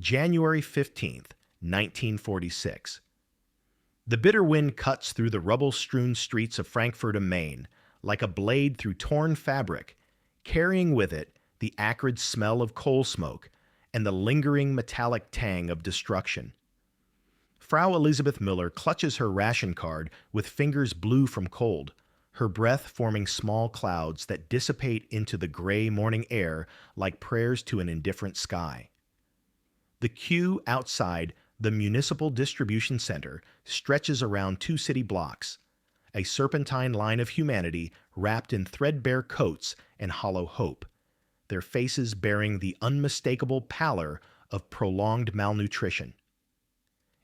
January 15th, 1946. The bitter wind cuts through the rubble-strewn streets of Frankfurt am Main like a blade through torn fabric, carrying with it the acrid smell of coal smoke and the lingering metallic tang of destruction. Frau Elisabeth Müller clutches her ration card with fingers blue from cold, her breath forming small clouds that dissipate into the gray morning air like prayers to an indifferent sky. The queue outside the municipal distribution center stretches around 2 city blocks, a serpentine line of humanity wrapped in threadbare coats and hollow hope, their faces bearing the unmistakable pallor of prolonged malnutrition.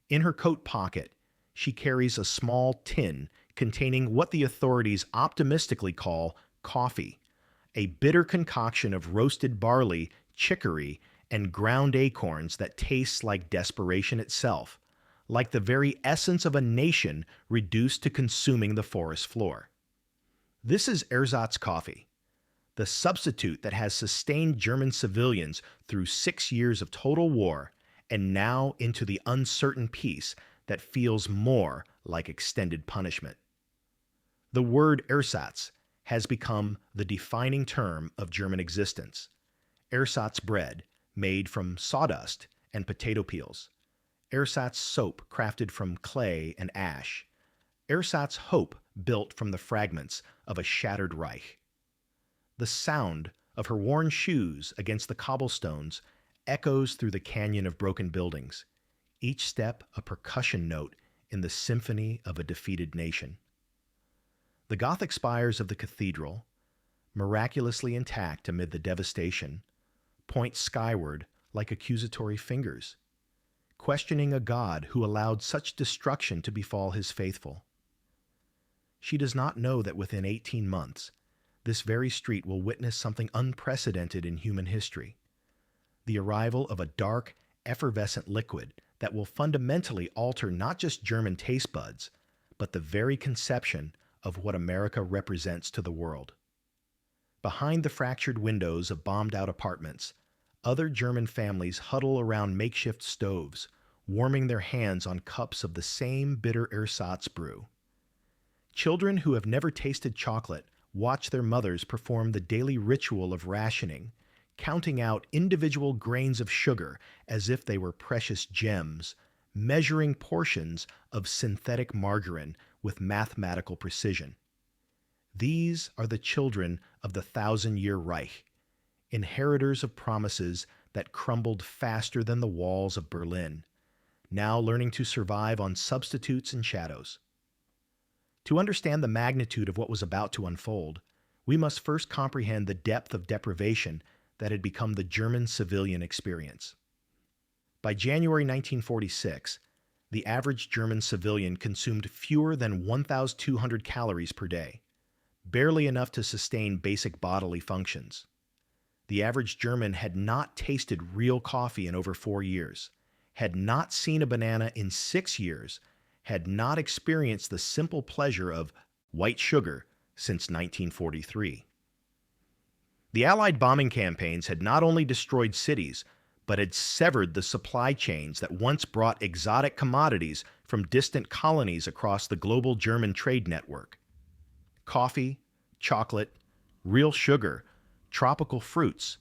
In her coat pocket, she carries a small tin containing what the authorities optimistically call coffee, a bitter concoction of roasted barley, chicory, and ground acorns that tastes like desperation itself, like the very essence of a nation reduced to consuming the forest floor. This is Ersatz coffee, the substitute that has sustained German civilians through 6 years of total war and now into the uncertain peace that feels more like extended punishment. The word Ersatz has become the defining term of German existence. Ersatz bread, made from sawdust and potato peels. Ersatz soap crafted from clay and ash. Ersatz hope built from the fragments of a shattered Reich. The sound of her worn shoes against the cobblestones echoes through the canyon of broken buildings, each step a percussion note in the symphony of a defeated nation. The Gothic spires of the cathedral, miraculously intact amid the devastation, point skyward like accusatory fingers, questioning a God who allowed such destruction to befall his faithful. She does not know that within 18 months, this very street will witness something unprecedented in human history: the arrival of a dark, effervescent liquid that will fundamentally alter not just German taste buds, but the very conception of what America represents to the world. Behind the fractured windows of bombed-out apartments, other German families huddle around makeshift stoves, warming their hands on cups of the same bitter ersatz brew. Children who have never tasted chocolate watch their mothers perform the daily ritual of rationing, counting out individual grains of sugar as if they were precious gems, measuring portions of synthetic margarine with mathematical precision. These are the children of the 1,000-year Reich, inheritors of promises that crumbled faster than the walls of Berlin, now learning to survive on substitutes and shadows. To understand the magnitude of what was about to unfold, we must first comprehend the depth of deprivation that had become the German civilian experience. By January 1946, the average German civilian consumed fewer than 1,200 calories per day, barely enough to sustain basic bodily functions. The average German had not tasted real coffee in over 4 years, had not seen a banana in 6 years, had not experienced the simple pleasure of white sugar since 1943. The Allied bombing campaigns had not only destroyed cities, but had severed the supply chains that once brought exotic commodities from distant colonies across the global German trade network. Coffee, chocolate, real sugar, tropical fruits.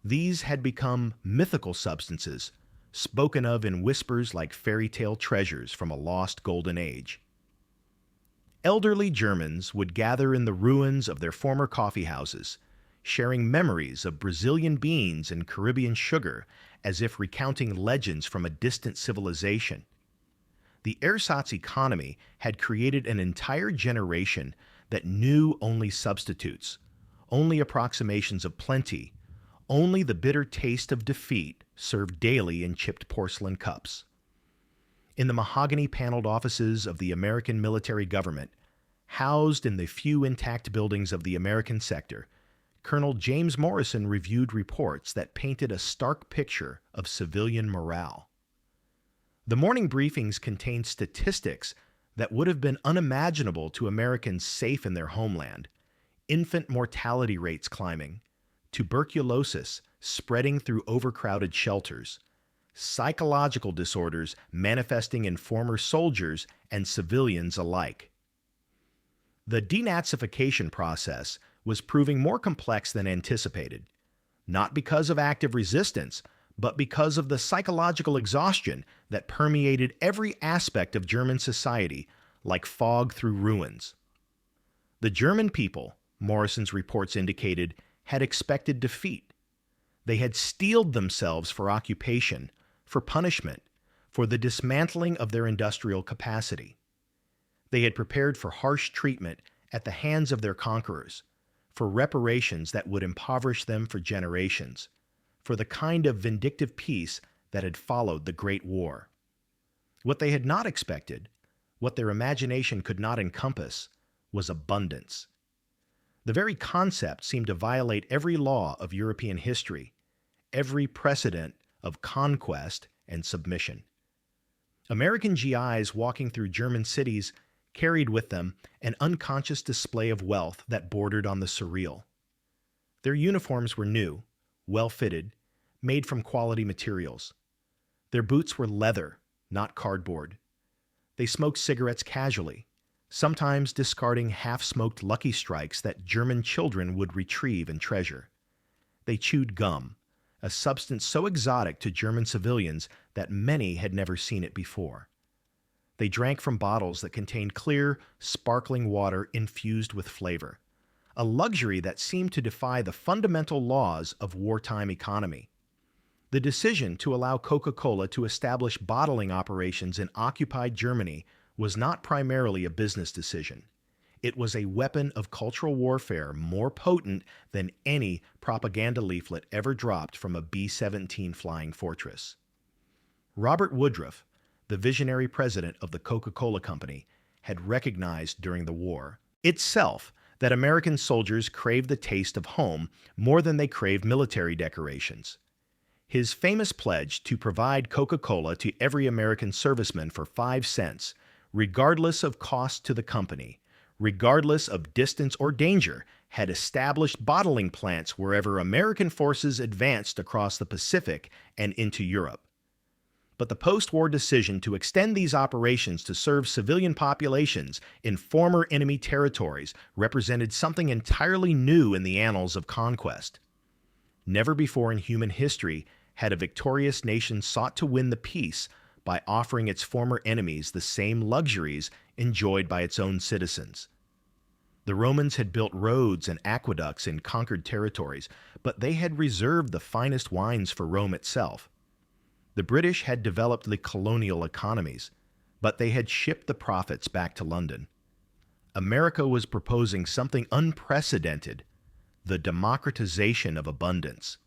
These had become mythical substances, spoken of in whispers like fairy tale treasures from a lost golden age. Elderly Germans would gather in the ruins of their former coffee houses, sharing memories of Brazilian beans and Caribbean sugar as if recounting legends from a distant civilization. The ersatz economy had created an entire generation that knew only substitutes, only approximations of plenty, only the bitter taste of defeat served daily in chipped porcelain cups. In the mahogany-paneled offices of the American military government, housed in the few intact buildings of the American sector, Colonel James Morrison reviewed reports that painted a stark picture of civilian morale. The morning briefings contained statistics that would have been unimaginable to Americans safe in their homeland: infant mortality rates climbing, tuberculosis spreading through overcrowded shelters, psychological disorders manifesting in former soldiers and civilians alike. The denazification process was proving more complex than anticipated, not because of active resistance, but because of the psychological exhaustion that permeated every aspect of German society like fog through ruins. The German people, Morrison's reports indicated, had expected defeat. They had steeled themselves for occupation, for punishment, for the dismantling of their industrial capacity. They had prepared for harsh treatment at the hands of their conquerors, for reparations that would impoverish them for generations, for the kind of vindictive peace that had followed the Great War. What they had not expected, what their imagination could not encompass, was abundance. The very concept seemed to violate every law of European history, every precedent of conquest and submission. American GIs walking through German cities carried with them an unconscious display of wealth that bordered on the surreal. Their uniforms were new, well-fitted, made from quality materials. Their boots were leather, not cardboard. They smoked cigarettes casually, sometimes discarding half-smoked Lucky Strikes that German children would retrieve and treasure. They chewed gum, a substance so exotic to German civilians that many had never seen it before. They drank from bottles that contained clear, sparkling water infused with flavor, a luxury that seemed to defy the fundamental laws of wartime economy. The decision to allow Coca-Cola to establish bottling operations in occupied Germany was not primarily a business decision. It was a weapon of cultural warfare more potent than any propaganda leaflet ever dropped from a B-17 flying fortress. Robert Woodruff, the visionary president of the Coca-Cola Company, had recognized during the war itself that American soldiers craved the taste of home more than they craved military decorations. His famous pledge to provide Coca-Cola to every American serviceman for 5 cents, regardless of cost to the company, regardless of distance or danger, had established bottling plants wherever American forces advanced across the Pacific and into Europe. But the post-war decision to extend these operations to serve civilian populations in former enemy territories represented something entirely new in the annals of conquest. Never before in human history had a victorious nation sought to win the peace by offering its former enemies the same luxuries enjoyed by its own citizens. The Romans had built roads and aqueducts in conquered territories, but they had reserved the finest wines for Rome itself. The British had developed the colonial economies, but they had shipped the profits back to London. America was proposing something unprecedented, the democratization of abundance.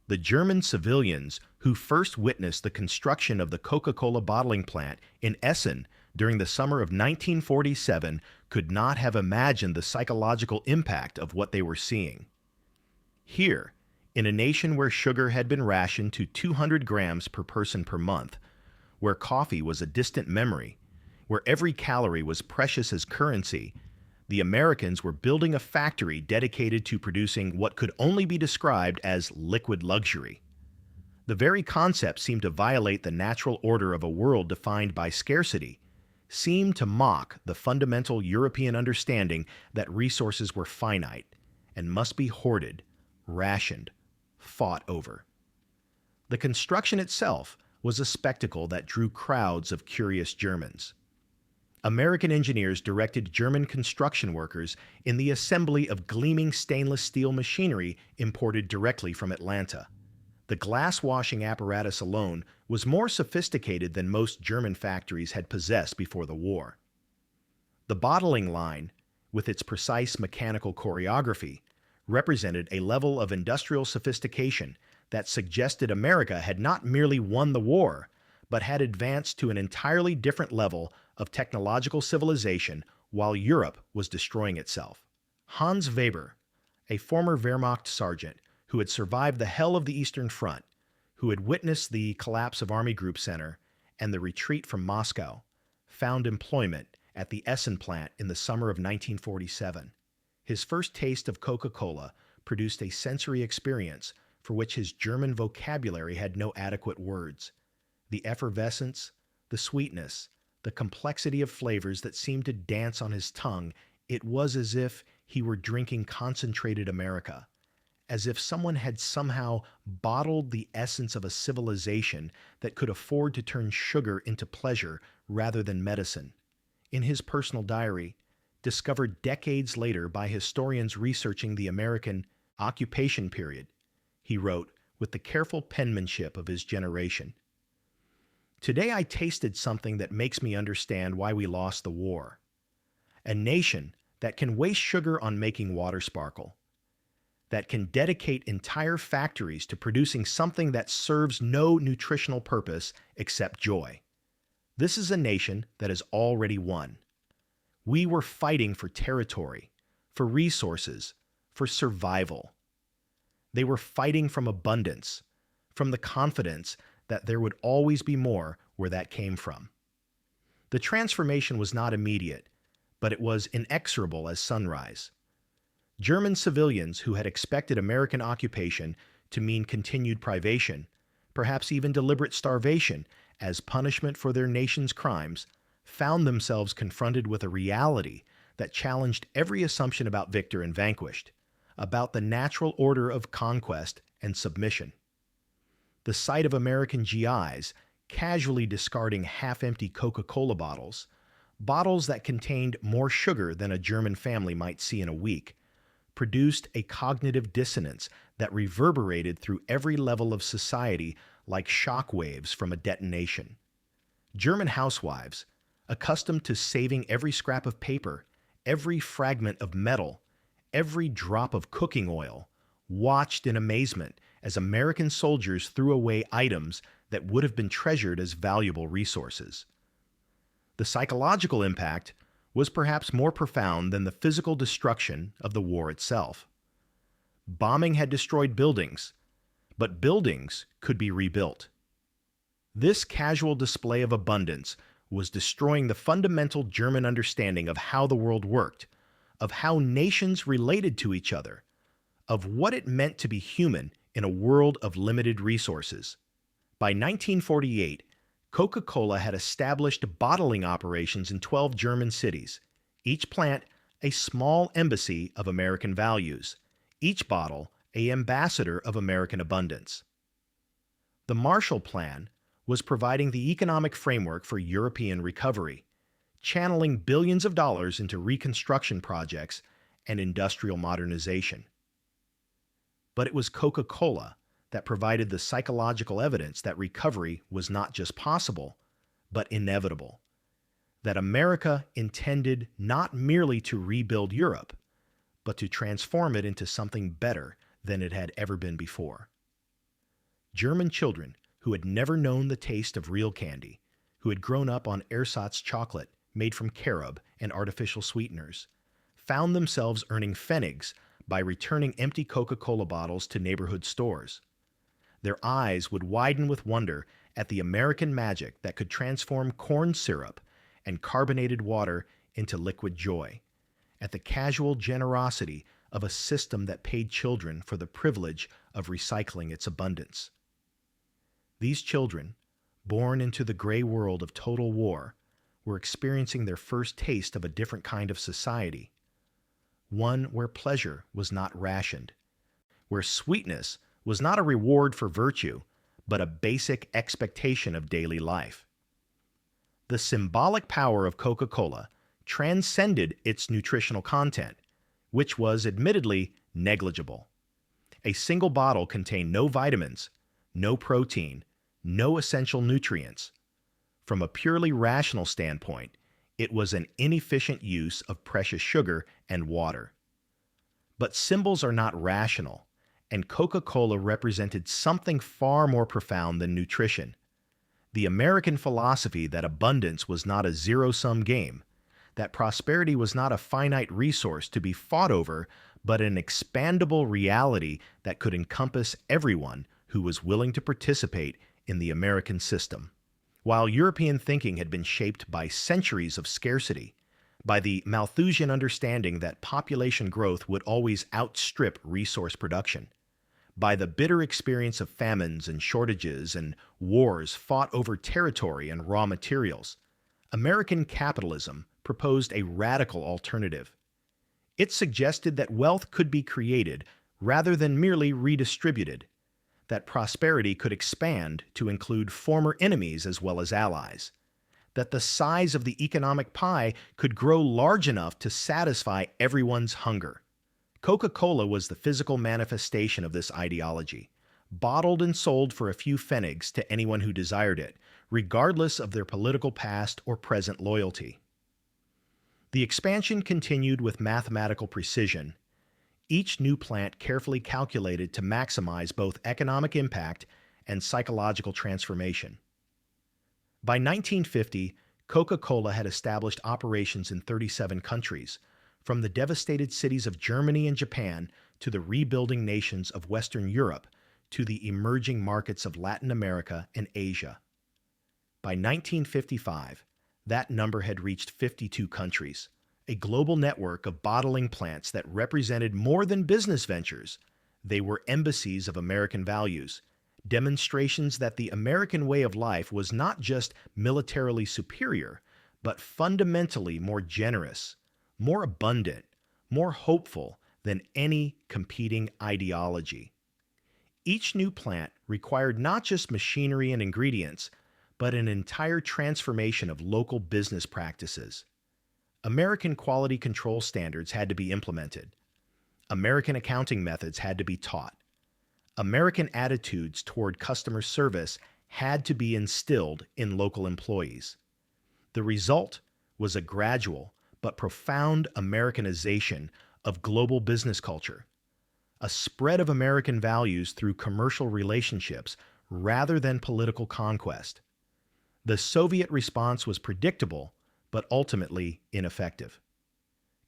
The German civilians who first witnessed the construction of the Coca-Cola bottling plant in Essen during the summer of 1947 could not have imagined the psychological impact of what they were seeing. Here, in a nation where sugar had been rationed to 200 grams per person per month, where coffee was a distant memory, where every calorie was precious as currency, the Americans were building a factory dedicated to producing what could only be described as liquid luxury. The very concept seemed to violate the natural order of a world defined by scarcity, seemed to mock the fundamental European understanding that resources were finite and must be hoarded, rationed, fought over. The construction itself was a spectacle that drew crowds of curious Germans. American engineers directed German construction workers in the assembly of gleaming stainless steel machinery imported directly from Atlanta. The glass washing apparatus alone was more sophisticated than most German factories had possessed before the war. The bottling line, with its precise mechanical choreography, represented a level of industrial sophistication that suggested America had not merely won the war, but had advanced to an entirely different level of technological civilization while Europe was destroying itself. Hans Weber, a former Wehrmacht sergeant who had survived the hell of the Eastern Front, who had witnessed the collapse of Army Group Center and the retreat from Moscow, found employment at the Essen plant in the summer of 1947. His first taste of Coca-Cola produced a sensory experience for which his German vocabulary had no adequate words. The effervescence, the sweetness, the complexity of flavors that seemed to dance on his tongue, it was as if he were drinking concentrated America, as if someone had somehow bottled the essence of a civilization that could afford to turn sugar into pleasure rather than medicine. In his personal diary, discovered decades later by historians researching the American occupation period, he wrote with the careful penmanship of his generation, "Today I tasted something that makes me understand why we lost the war. A nation that can waste sugar on making water sparkle, that can dedicate entire factories to producing something that serves no nutritional purpose except joy. This is a nation that has already won. We were fighting for territory, for resources, for survival. They were fighting from abundance, from the confidence that there would always be more where that came from." The transformation was not immediate, but it was inexorable as sunrise. German civilians who had expected American occupation to mean continued privation, perhaps even deliberate starvation, as punishment for their nation's crimes, found themselves confronted with a reality that challenged every assumption about victor and vanquished, about the natural order of conquest and submission. The sight of American GIs casually discarding half-empty Coca-Cola bottles, bottles that contained more sugar than a German family might see in a week, produced a cognitive dissonance that reverberated through every level of society like shock waves from a detonation. German housewives, accustomed to saving every scrap of paper, every fragment of metal, every drop of cooking oil, watched in amazement as American soldiers threw away items that would have been treasured as valuable resources. The psychological impact was perhaps more profound than the physical destruction of the war itself. Bombing had destroyed buildings, but buildings could be rebuilt. This casual display of abundance was destroying the fundamental German understanding of how the world worked, of how nations related to each other, of what it meant to be human in a world of limited resources. By 1948, Coca-Cola had established bottling operations in 12 German cities, each plant a small embassy of American values, each bottle an ambassador of American abundance. The Marshall Plan was providing the economic framework for European recovery, channeling billions of dollars into reconstruction projects and industrial modernization. But it was Coca-Cola that provided the psychological evidence that recovery was not just possible, but inevitable. That America intended not merely to rebuild Europe, but to transform it into something better than it had ever been before. German children who had never known the taste of real candy, who had grown up on Ersatz chocolate made from carob and artificial sweeteners, found themselves earning pfennigs by returning empty Coca-Cola bottles to neighborhood stores. Their eyes would widen with wonder at the American magic that could transform corn syrup and carbonated water into liquid joy, at the casual generosity of a system that paid children for the privilege of recycling its abundance. These children, born into the gray world of total war, were experiencing their first taste of a different kind of society, one where pleasure was not rationed, where sweetness was not a reward for virtue, but a basic expectation of daily life. The symbolic power of Coca-Cola transcended its nutritional content, which was admittedly negligible. A single bottle contained no vitamins, no protein, no essential nutrients. From a purely rational standpoint, it was an inefficient use of precious sugar and water. But symbols are not rational, and Coca-Cola represented something far more profound than nutrition. The American philosophy that abundance was not a zero-sum game, that prosperity was not a finite resource to be fought over, but an expandable reality that could encompass everyone who was willing to participate in the American system. While European thinking had been shaped by centuries of scarcity, by the Malthusian understanding that population growth would always outstrip resource production, by the bitter experience of famines and shortages and wars fought over territory and raw materials, American capitalism proposed a radical alternative. It suggested that wealth could be created rather than merely redistributed, that prosperity could expand to include former enemies as well as allies, that the size of the economic pie could grow large enough to satisfy everyone's hunger. Coca-Cola was the physical manifestation of this ideology, bottled and sold for a few pfennigs to anyone who desired it, regardless of their political past or present loyalty. The expansion continued with mathematical precision, each new plant carefully calculated to maximize both economic impact and psychological transformation. By 1950, Coca-Cola had established operations in 37 countries, from the devastated cities of Germany and Japan to the rebuilding nations of Western Europe to the emerging markets of Latin America and Asia. By 1955, that number had reached 52 countries, a global network of bottling plants that represented more than business ventures. They were embassies of American values, demonstrations that the American way of life was not just militarily superior, but fundamentally more generous, more abundant, more hopeful than any competing ideology. Each new plant required not just machinery and ingredients, but an entire transformation of local business practices. American quality control standards had to be implemented. American accounting methods had to be taught. American attitudes toward customer service had to be instilled in local employees. The result was a gradual but profound Americanization of global business culture, a spread of American values through commercial relationships rather than political conquest. The Soviet response was predictable, but ultimately ineffective.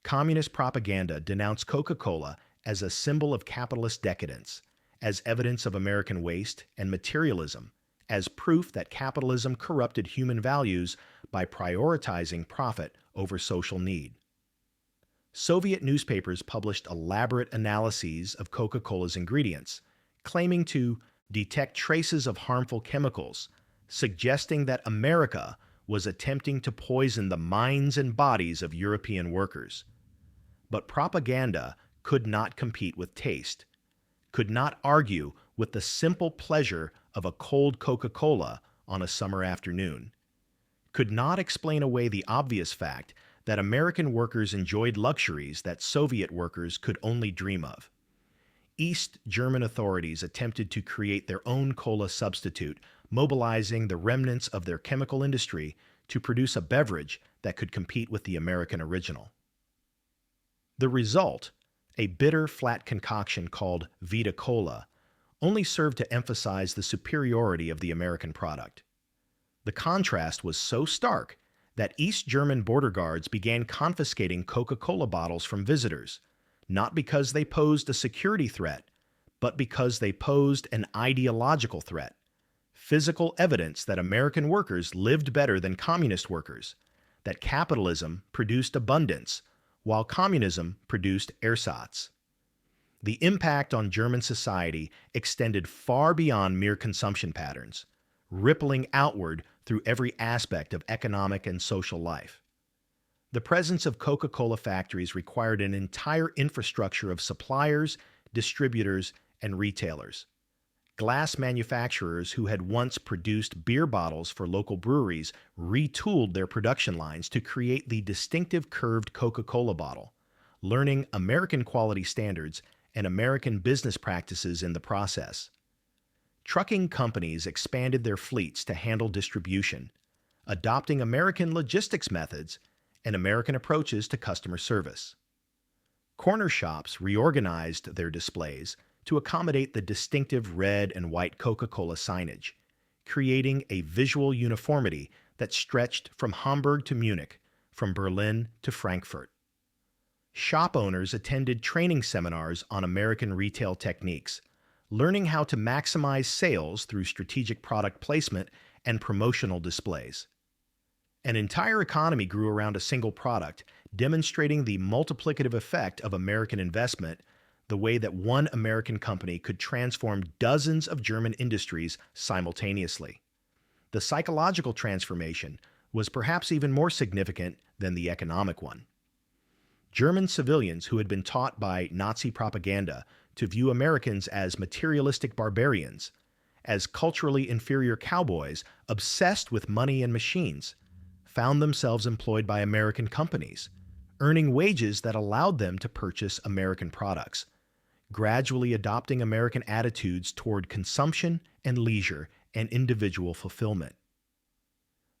Communist propaganda denounced Coca-Cola as a symbol of capitalist decadence, as evidence of American waste and materialism, as proof that capitalism corrupted human values by prioritizing profit over social need. Soviet newspapers published elaborate analyses of Coca-Cola's ingredients, claiming to detect traces of harmful chemicals, suggesting that America was attempting to poison the minds and bodies of European workers. But propaganda could not compete with taste, could not argue with the simple pleasure of a cold Coca-Cola on a summer afternoon, could not explain away the obvious fact that American workers enjoyed luxuries that Soviet workers could only dream of. East German authorities attempted to create their own cola substitute, mobilizing the remnants of their chemical industry to produce a beverage that could compete with the American original. The result, a bitter, flat concoction called Vita Cola, only served to emphasize the superiority of the American product. The contrast was so stark that East German border guards began confiscating Coca-Cola bottles from visitors, not because they posed a security threat, but because they posed an ideological threat, physical evidence that American workers lived better than communist workers, that capitalism produced abundance, while communism produced Ersatz. The impact on German society extended far beyond mere consumption patterns, rippling outward through every aspect of economic and social life. The presence of Coca-Cola factories required an entire infrastructure of suppliers, distributors, and retailers. Glass manufacturers who had once produced beer bottles for local breweries retooled their production lines to create the distinctive curved Coca-Cola bottle, learning American quality standards and American business practices in the process. Trucking companies expanded their fleets to handle distribution, adopting American logistics methods and American approaches to customer service. Corner shops reorganized their displays to accommodate the distinctive red and white Coca-Cola signage, creating a visual uniformity that stretched from Hamburg to Munich, from Berlin to Frankfurt. Shop owners attended training seminars on American retail techniques, learning how to maximize sales through strategic product placement and promotional displays. An entire economy grew around a single product, demonstrating the multiplicative effect of American investment, the way that one American company could transform dozens of German industries simultaneously. The psychological transformation was perhaps even more significant than the economic one. German civilians who had been taught by Nazi propaganda to view Americans as materialistic barbarians, as culturally inferior cowboys obsessed with money and machines, found themselves employed by American companies, earning wages that allowed them to purchase American products, gradually adopting American attitudes toward consumption and leisure and individual fulfillment.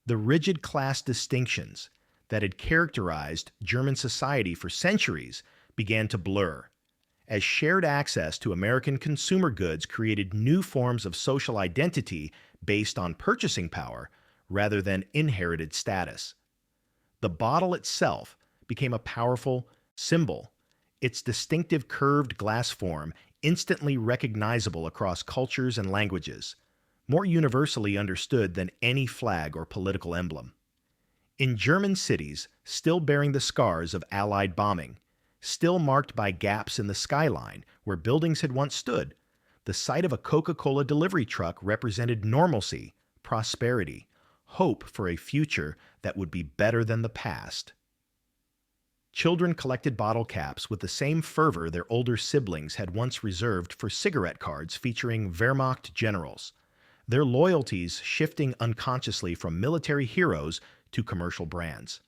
The rigid class distinctions that had characterized German society for centuries began to blur, as shared access to American consumer goods created new forms of social identity based on purchasing power rather than inherited status. The bottle itself became a powerful symbol, its distinctive curved glass form instantly recognizable across cultures and languages, more universally understood than any flag or political emblem. In German cities still bearing the scars of Allied bombing, still marked by gaps in the skyline where buildings had once stood, the sight of a Coca-Cola delivery truck represented normalcy, prosperity, hope for a future that would be better than the past. Children collected bottle caps with the same fervor their older siblings had once reserved for cigarette cards featuring Wehrmacht generals, their loyalties shifting unconsciously from military heroes to commercial brands.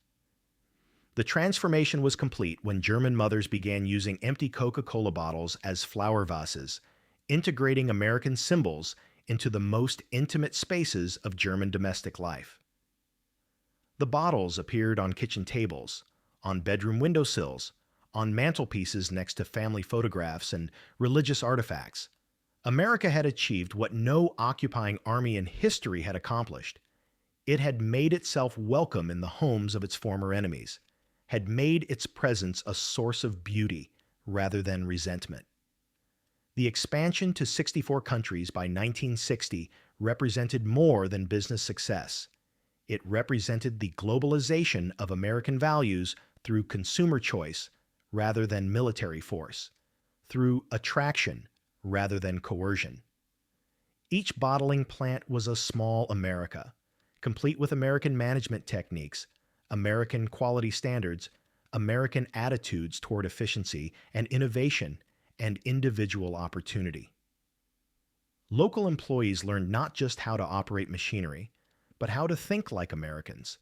The transformation was complete when German mothers began using empty Coca-Cola bottles as flower vases, integrating American symbols into the most intimate spaces of German domestic life. The bottles appeared on kitchen tables, on bedroom windowsills, on mantelpieces next to family photographs and religious artifacts. America had achieved what no occupying army in history had accomplished. It had made itself welcome in the homes of its former enemies, had made its presence a source of beauty rather than resentment. The expansion to 64 countries by 1960 represented more than business success. It represented the globalization of American values through consumer choice rather than military force, through attraction rather than coercion. Each bottling plant was a small America, complete with American management techniques, American quality standards, American attitudes toward efficiency and innovation, and individual opportunity. Local employees learned not just how to operate machinery, but how to think like Americans,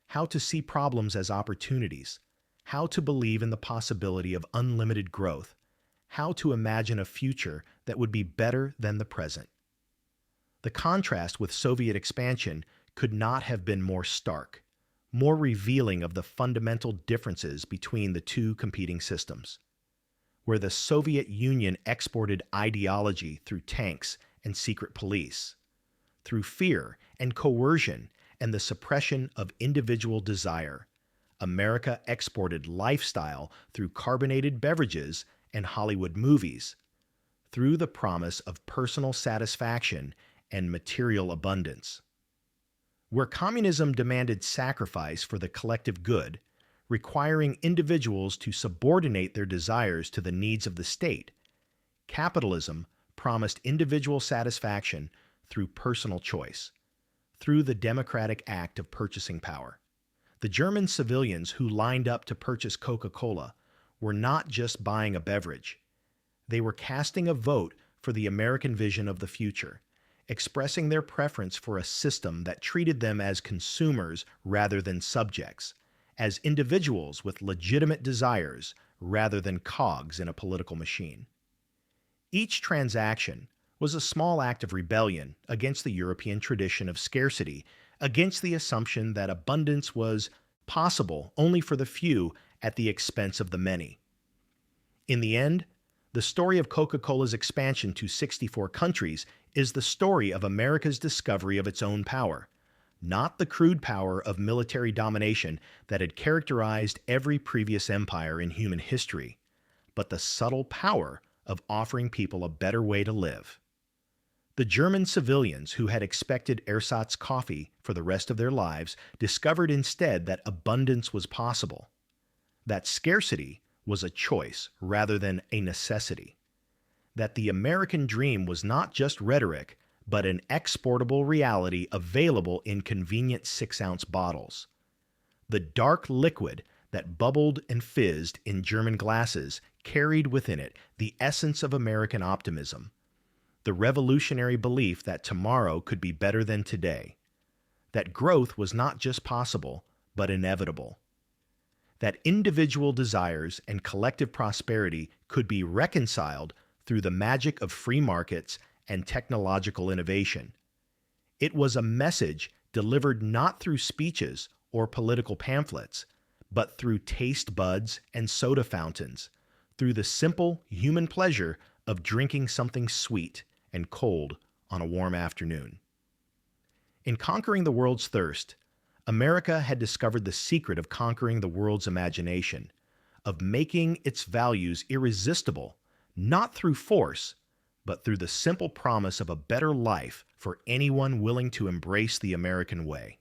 how to see problems as opportunities, how to believe in the possibility of unlimited growth, how to imagine a future that would be better than the present. The contrast with Soviet expansion could not have been more stark, more revealing of the fundamental differences between the two competing systems. Where the Soviet Union exported ideology through tanks and secret police, through fear and coercion and the suppression of individual desire, America exported lifestyle through carbonated beverages and Hollywood movies, through the promise of personal satisfaction and material abundance. Where communism demanded sacrifice for the collective good, requiring individuals to subordinate their desires to the needs of the state, capitalism promised individual satisfaction through personal choice, through the democratic act of purchasing power. The German civilians who lined up to purchase Coca-Cola were not just buying a beverage. They were casting a vote for the American vision of the future, expressing their preference for a system that treated them as consumers rather than subjects, as individuals with legitimate desires rather than cogs in a political machine. Each transaction was a small act of rebellion against the European tradition of scarcity, against the assumption that abundance was possible only for the few at the expense of the many. In the end, the story of Coca-Cola's expansion to 64 countries is the story of America's discovery of its own power, not the crude power of military domination that had characterized every previous empire in human history, but the subtle power of offering people a better way to live. The German civilians who had expected Ersatz coffee for the rest of their lives discovered instead that abundance was possible, that scarcity was a choice rather than a necessity. That the American dream was not just rhetoric, but an exportable reality available in convenient 6-ounce bottles. The dark liquid that bubbled and fizzed in German glasses carried within it the essence of American optimism, the revolutionary belief that tomorrow could be better than today, that growth was not just possible, but inevitable, that individual desires and collective prosperity could be reconciled through the magic of free markets and technological innovation. It was a message delivered not through speeches or political pamphlets, but through taste buds and soda fountains, through the simple human pleasure of drinking something sweet and cold on a warm afternoon. In conquering the world's thirst, America had discovered the secret of conquering the world's imagination, of making its values irresistible, not through force, but through the simple promise of a better life for anyone willing to embrace the American way.